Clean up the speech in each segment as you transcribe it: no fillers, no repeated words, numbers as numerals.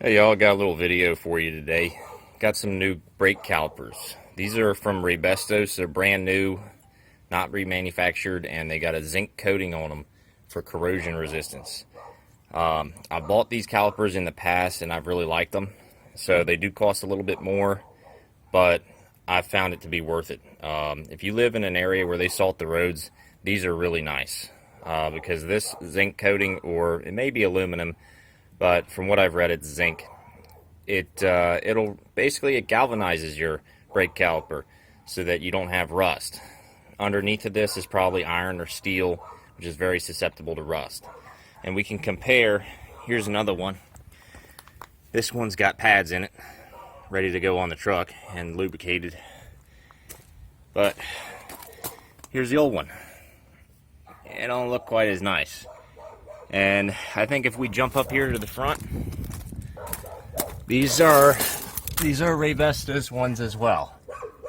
Hey y'all, got a little video for you today. Got some new brake calipers. These are from Rebestos. They're brand new, not remanufactured, and they got a zinc coating on them for corrosion resistance. I bought these calipers in the past and I've really liked them. So they do cost a little bit more, but I found it to be worth it. If you live in an area where they salt the roads, these are really nice because this zinc coating, or it may be aluminum, but from what I've read, it's zinc. It'll basically, it galvanizes your brake caliper so that you don't have rust. Underneath of this is probably iron or steel, which is very susceptible to rust. And we can compare. Here's another one. This one's got pads in it, ready to go on the truck and lubricated. But here's the old one. It don't look quite as nice. And I think if we jump up here to the front, these are Rebestos ones as well.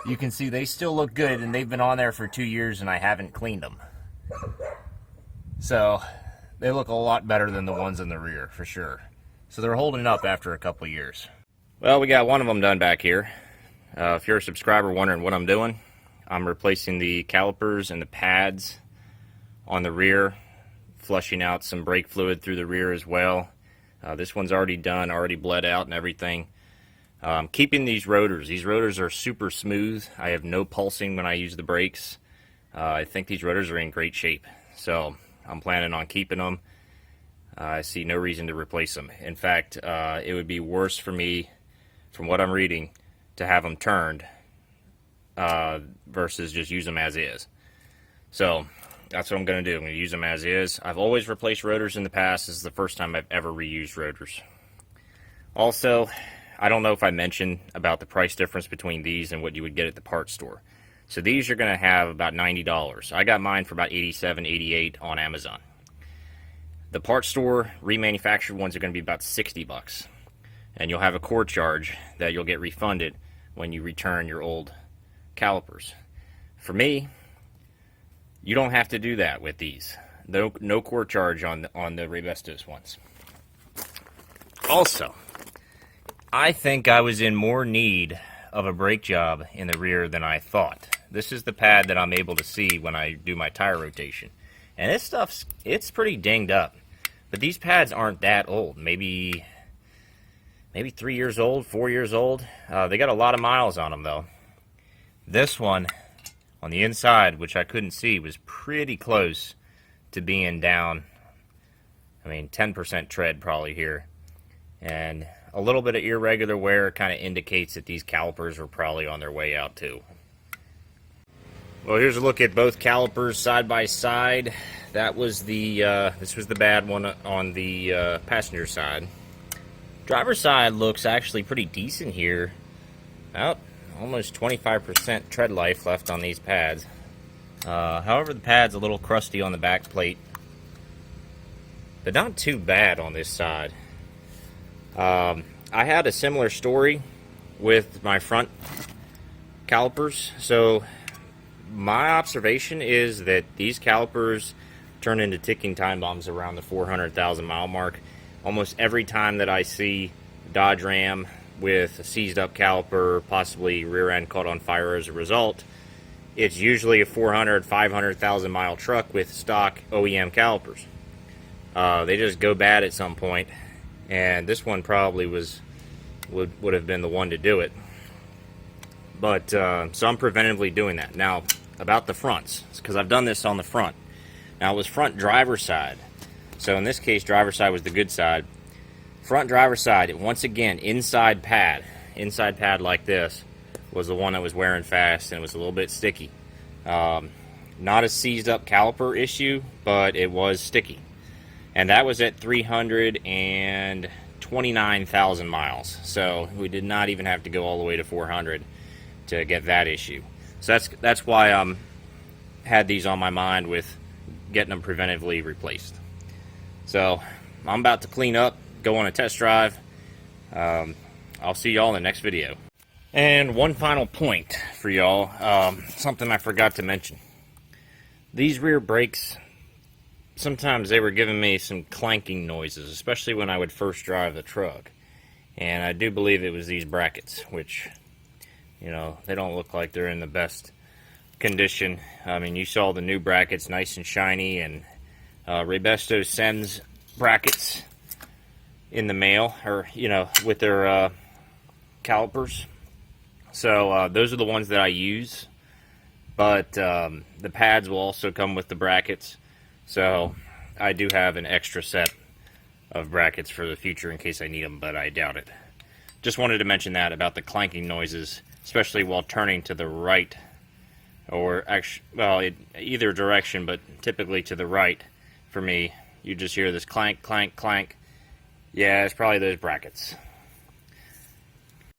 You can see they still look good, and they've been on there for 2 years and I haven't cleaned them. So they look a lot better than the ones in the rear for sure. So they're holding up after a couple years. Well, we got one of them done back here. If you're a subscriber wondering what I'm doing, I'm replacing the calipers and the pads on the rear, flushing out some brake fluid through the rear as well. This one's already done, already bled out and everything. Keeping these rotors. These rotors are super smooth. I have no pulsing when I use the brakes. I think these rotors are in great shape. So I'm planning on keeping them. I see no reason to replace them. In fact, it would be worse for me, from what I'm reading, to have them turned versus just use them as is. So that's what I'm going to do. I'm going to use them as is. I've always replaced rotors in the past. This is the first time I've ever reused rotors. Also, I don't know if I mentioned about the price difference between these and what you would get at the parts store. So these you're going to have about $90. I got mine for about $87, $88 on Amazon. The parts store remanufactured ones are going to be about $60. And you'll have a core charge that you'll get refunded when you return your old calipers. For me, you don't have to do that with these. No core charge on the Rebestos ones. Also, I think I was in more need of a brake job in the rear than I thought. This is the pad that I'm able to see when I do my tire rotation. And this stuff's, it's pretty dinged up. But these pads aren't that old. Maybe 3 years old, 4 years old. They got a lot of miles on them though. This one on the inside, which I couldn't see, was pretty close to being down. I mean, 10% tread probably here. And a little bit of irregular wear kind of indicates that these calipers were probably on their way out too. Well, here's a look at both calipers side by side. That was the this was the bad one on the passenger side. Driver's side looks actually pretty decent here. About almost 25% tread life left on these pads. However, the pad's a little crusty on the back plate, but not too bad on this side. I had a similar story with my front calipers. So my observation is that these calipers turn into ticking time bombs around the 400,000 mile mark. Almost every time that I see Dodge Ram with a seized up caliper, possibly rear end caught on fire as a result, it's usually a 400, 500,000 mile truck with stock OEM calipers. They just go bad at some point, and this one probably would have been the one to do it. But so I'm preventively doing that. Now about the fronts, because I've done this on the front. Now it was front driver's side, so in this case driver's side was the good side. Front driver's side, once again, inside pad like this was the one that was wearing fast, and it was a little bit sticky. Not a seized up caliper issue, but it was sticky. And that was at 329,000 miles. So we did not even have to go all the way to 400 to get that issue. So that's why I had these on my mind with getting them preventively replaced. So I'm about to clean up, go on a test drive. I'll see y'all in the next video. And one final point for y'all, something I forgot to mention. These rear brakes, sometimes they were giving me some clanking noises, especially when I would first drive the truck. And I do believe it was these brackets, which, you know, they don't look like they're in the best condition. I mean, you saw the new brackets, nice and shiny, and Raybesto sends brackets in the mail, or, you know, with their calipers. So those are the ones that I use. But the pads will also come with the brackets. So I do have an extra set of brackets for the future in case I need them, but I doubt it. Just wanted to mention that about the clanking noises, especially while turning to the right, or actually, well, either direction, but typically to the right for me. You just hear this clank, clank, clank. Yeah, it's probably those brackets.